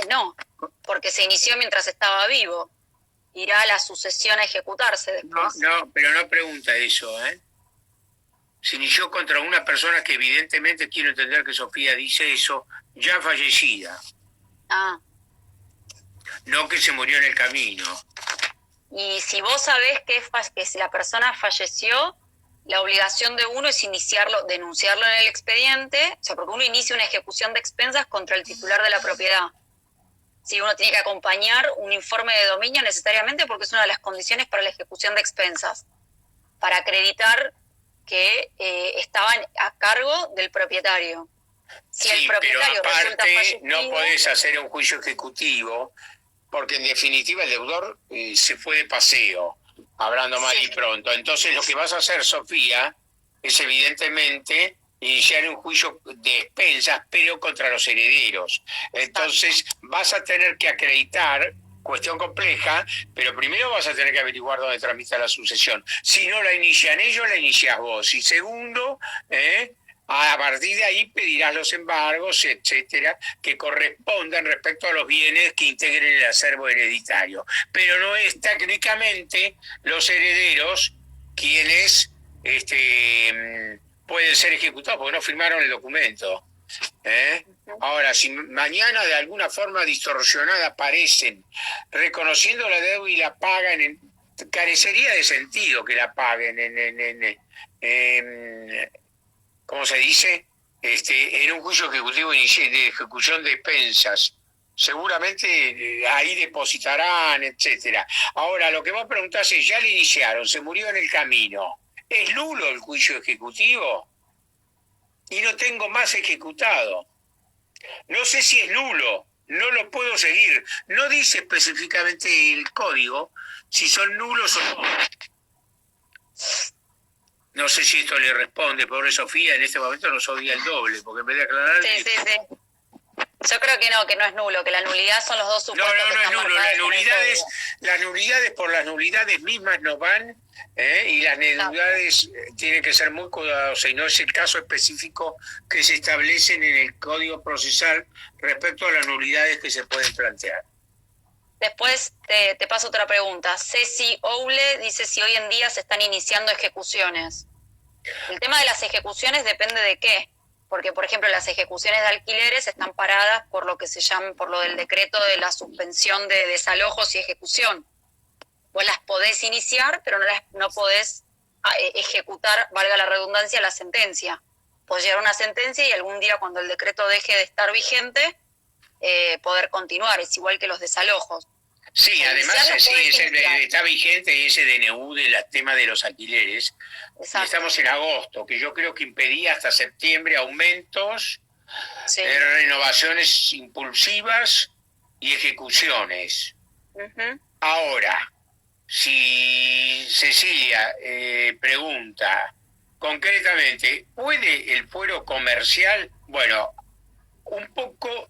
No, porque se inició mientras estaba vivo. Irá a la sucesión a ejecutarse después. No, pero no pregunta eso, ¿eh? Se inició contra una persona que evidentemente, quiero entender que Sofía dice eso, ya fallecida. Ah. No que se murió en el camino. Y si vos sabés que si la persona falleció, la obligación de uno es denunciarlo en el expediente, o sea, porque uno inicia una ejecución de expensas contra el titular de la propiedad. Si uno tiene que acompañar un informe de dominio necesariamente porque es una de las condiciones para la ejecución de expensas, para acreditar que estaban a cargo del propietario. Si el propietario pero resulta aparte no podés hacer un juicio ejecutivo porque en definitiva el deudor se fue de paseo, hablando mal y pronto. Entonces lo que vas a hacer, Sofía, es evidentemente iniciar un juicio de expensas, pero contra los herederos. Entonces vas a tener que acreditar, cuestión compleja, pero primero vas a tener que averiguar dónde tramita la sucesión. Si no la inician ellos, la inicias vos. Y segundo, a partir de ahí pedirás los embargos, etcétera, que correspondan respecto a los bienes que integren el acervo hereditario. Pero no es técnicamente los herederos quienes pueden ser ejecutados porque no firmaron el documento. Ahora, si mañana de alguna forma distorsionada aparecen reconociendo la deuda y la pagan, carecería de sentido que la paguen ¿cómo se dice? En un juicio ejecutivo de ejecución de expensas. Seguramente ahí depositarán, etcétera. Ahora, lo que vos preguntás es, ya le iniciaron, se murió en el camino. ¿Es nulo el juicio ejecutivo? Y no tengo más ejecutado. No sé si es nulo, no lo puedo seguir. No dice específicamente el código si son nulos o no. No sé si esto le responde, pobre Sofía, en este momento nos odia el doble, porque en vez de aclarar... Sí. Yo creo que no es nulo, que la nulidad son los dos supuestos. No es nulo, las nulidades por las nulidades mismas no van, y las nulidades tienen que ser muy cuidadosas, y no es el caso específico que se establecen en el Código Procesal respecto a las nulidades que se pueden plantear. Después te paso otra pregunta. Ceci Oule dice si hoy en día se están iniciando ejecuciones. El tema de las ejecuciones depende de qué. Porque, por ejemplo, las ejecuciones de alquileres están paradas por lo que se llama, por lo del decreto de la suspensión de desalojos y ejecución. Vos las podés iniciar, pero no podés ejecutar, valga la redundancia, la sentencia. Puede llegar una sentencia y algún día cuando el decreto deje de estar vigente, poder continuar. Es igual que los desalojos. Sí, además está vigente ese DNU del tema de los alquileres. Y estamos en agosto, que yo creo que impedía hasta septiembre aumentos, renovaciones impulsivas y ejecuciones. Ahora, si Cecilia pregunta concretamente, ¿puede el fuero comercial? Bueno, un poco,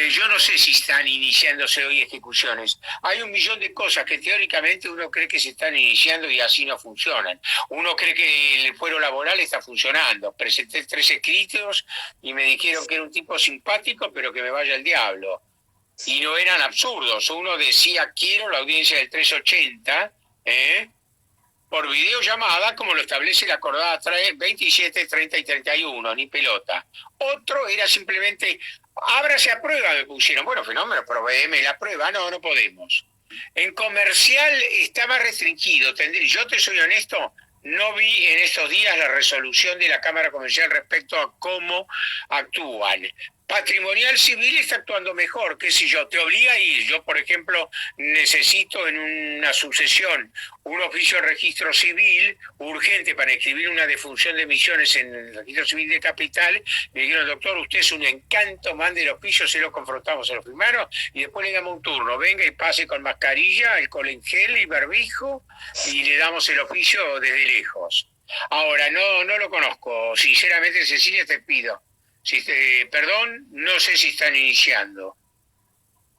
yo no sé si están iniciándose hoy ejecuciones. Hay un millón de cosas que teóricamente uno cree que se están iniciando y así no funcionan. Uno cree que el fuero laboral está funcionando. Presenté 3 escritos y me dijeron que era un tipo simpático, pero que me vaya el diablo. Y no eran absurdos. Uno decía, quiero la audiencia del 380, por videollamada, como lo establece la acordada 27, 30 y 31, ni pelota. Otro era simplemente, ábrase a prueba, me pusieron. Bueno, fenómeno, proveeme la prueba. No, no podemos. En comercial está más restringido. Yo te soy honesto, no vi en estos días la resolución de la Cámara Comercial respecto a cómo actúan. Patrimonial civil está actuando mejor, qué sé yo, te obliga a ir. Yo, por ejemplo, necesito en una sucesión un oficio de registro civil urgente para escribir una defunción de emisiones en el registro civil de capital. Me dijeron, doctor, usted es un encanto, mande el oficio, se lo confrontamos, se lo firmaron y después le damos un turno. Venga y pase con mascarilla, alcohol en gel y barbijo y le damos el oficio desde lejos. Ahora, no lo conozco. Sinceramente, Cecilia, te pido. Perdón, no sé si están iniciando.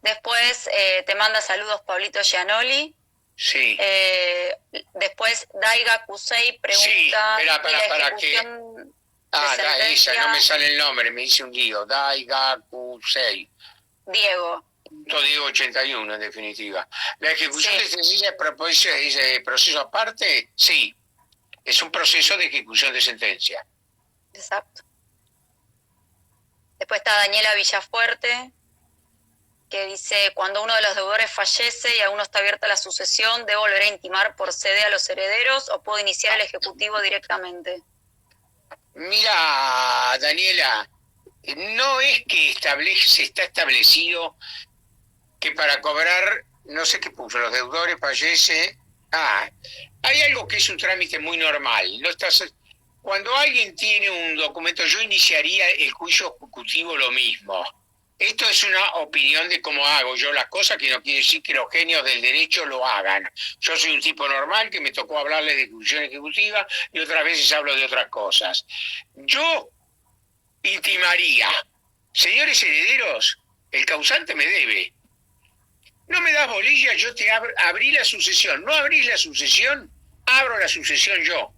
Después te manda saludos Pablito Gianoli. Sí. Después Daiga Kusei pregunta... Sí, para que... esa, no me sale el nombre, me hice un lío. Daiga Kusei. Diego. Diego 81, en definitiva. ¿La ejecución de sentencia es proceso aparte? Sí. Es un proceso de ejecución de sentencia. Exacto. Después está Daniela Villafuerte, que dice, cuando uno de los deudores fallece y aún no está abierta la sucesión, ¿debo volver a intimar por CD a los herederos o puedo iniciar el ejecutivo directamente? Mira, Daniela, no es que está establecido que para cobrar, no sé qué puso, los deudores fallece... hay algo que es un trámite muy normal. No estás... Cuando alguien tiene un documento, yo iniciaría el juicio ejecutivo lo mismo. Esto es una opinión de cómo hago yo las cosas, que no quiere decir que los genios del derecho lo hagan. Yo soy un tipo normal que me tocó hablarle de ejecución ejecutiva y otras veces hablo de otras cosas. Yo intimaría, señores herederos, el causante me debe. No me das bolilla, yo te abrí la sucesión. No abrís la sucesión, abro la sucesión yo.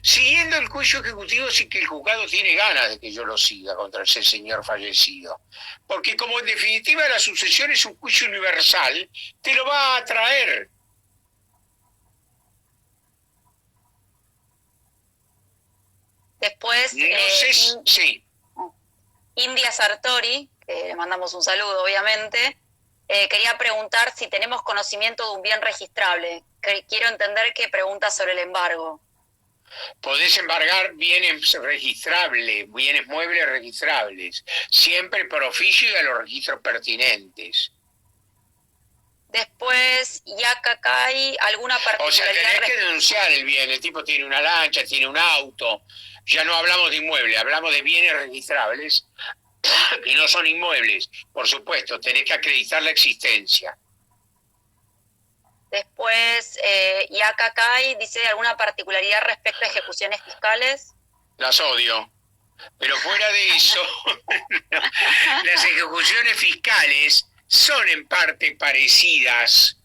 Siguiendo el juicio ejecutivo, sí que el juzgado tiene ganas de que yo lo siga contra ese señor fallecido. Porque como en definitiva la sucesión es un juicio universal, te lo va a traer. Después, sí. India Sartori, que le mandamos un saludo obviamente, quería preguntar si tenemos conocimiento de un bien registrable. Quiero entender qué pregunta sobre el embargo. Podés embargar bienes registrables, bienes muebles registrables, siempre por oficio y a los registros pertinentes. Después, Yacacay, alguna particularidad... O sea, tenés que denunciar el bien. El tipo tiene una lancha, tiene un auto. Ya no hablamos de inmuebles, hablamos de bienes registrables que no son inmuebles. Por supuesto, tenés que acreditar la existencia. Después, Yacacay dice alguna particularidad respecto a ejecuciones fiscales. Las odio. Pero fuera de eso, las ejecuciones fiscales son en parte parecidas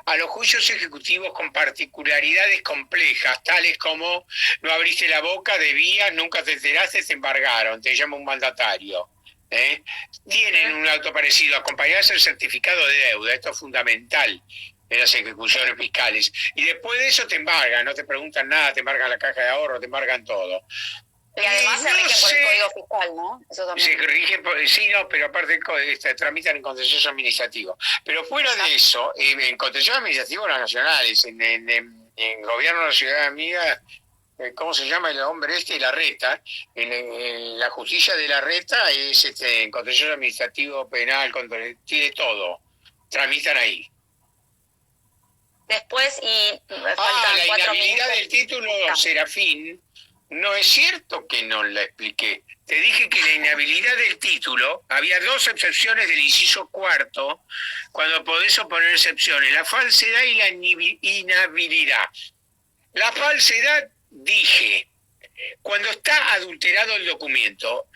a los juicios ejecutivos con particularidades complejas, tales como no abriste la boca, debías, nunca te enteraste, te embargaron, te llama un mandatario. Tienen un auto parecido, acompañadas el certificado de deuda, esto es fundamental en las ejecuciones fiscales. Y después de eso te embargan, no te preguntan nada, te embargan la caja de ahorro, te embargan todo. Y además se rigen por el Código Fiscal, ¿no? Eso también. Se rigen sí, no, pero aparte tramitan en contencioso administrativo. Pero fuera de eso, en contencioso administrativo las nacionales, en gobierno de la ciudad amiga, ¿cómo se llama el hombre este? Larreta. En la justicia de Larreta es en contencioso administrativo, penal, tiene todo. Tramitan ahí. Después, y me faltan La 4 inhabilidad minutos. del título, Serafín, no es cierto que no la expliqué. Te dije que la inhabilidad del título, había 2 excepciones del inciso cuarto, cuando podés oponer excepciones, la falsedad y la inhabilidad. La falsedad, dije, cuando está adulterado el documento,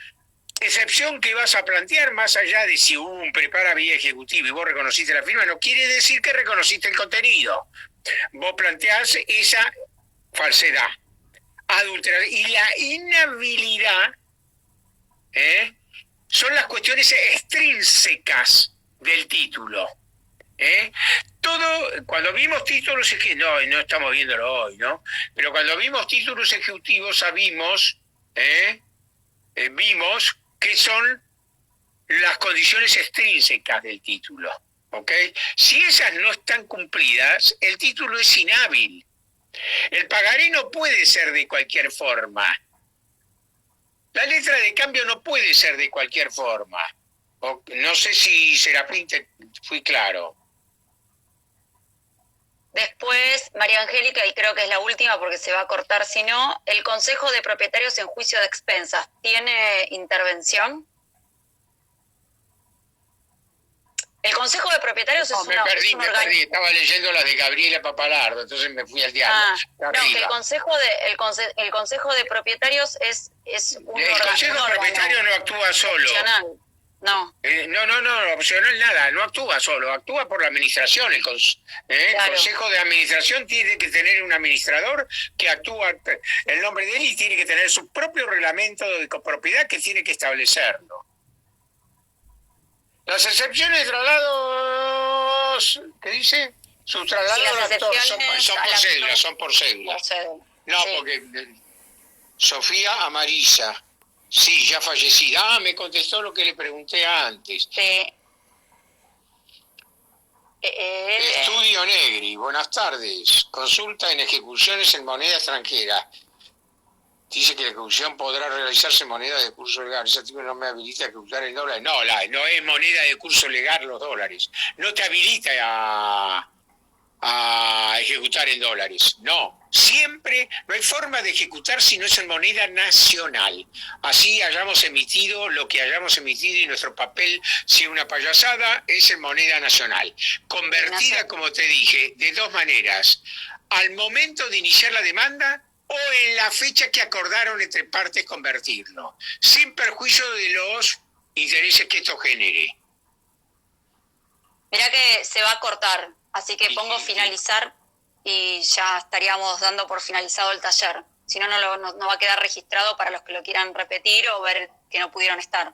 excepción que vas a plantear más allá de si hubo un prepara vía ejecutiva y vos reconociste la firma, no quiere decir que reconociste el contenido. Vos planteás esa falsedad, adulteración. Y la inhabilidad son las cuestiones extrínsecas del título. Todo, cuando vimos títulos, es que no estamos viéndolo hoy, ¿no? Pero cuando vimos títulos ejecutivos, vimos que son las condiciones extrínsecas del título, ¿ok? Si esas no están cumplidas, el título es inhábil. El pagaré no puede ser de cualquier forma. La letra de cambio no puede ser de cualquier forma. No sé si Serafín fui claro. Después, María Angélica, y creo que es la última porque se va a cortar si no, el Consejo de Propietarios en juicio de expensas, ¿tiene intervención? El Consejo de Propietarios No, es me perdí. Estaba leyendo las de Gabriela Papalardo, entonces me fui al diablo. No, que el Consejo de Propietarios es un El Consejo de Propietarios no actúa solo. Opcional. No. No, opcional nada, no actúa solo, actúa por la administración. El Consejo de Administración tiene que tener un administrador que actúa el nombre de él y tiene que tener su propio reglamento de copropiedad que tiene que establecerlo. Las excepciones de traslados, ¿qué dice? Sus traslados son por cédula. No, sí. Porque Sofía Amarilla, sí, ya fallecida. Me contestó lo que le pregunté antes. Sí. Estudio Negri, buenas tardes. Consulta en ejecuciones en moneda extranjera. Dice que la ejecución podrá realizarse en moneda de curso legal. Ese tipo no me habilita a ejecutar en dólares. No, no es moneda de curso legal los dólares. No te habilita a ejecutar en dólares. No, siempre no hay forma de ejecutar si no es en moneda nacional. Así hayamos emitido lo que hayamos emitido y nuestro papel, si es una payasada, es en moneda nacional. Convertida, como te dije, de 2 maneras. Al momento de iniciar la demanda o en la fecha que acordaron entre partes convertirlo, sin perjuicio de los intereses que esto genere. Mirá que se va a cortar, así que pongo finalizar y ya estaríamos dando por finalizado el taller. Si no, no va a quedar registrado para los que lo quieran repetir o ver que no pudieron estar.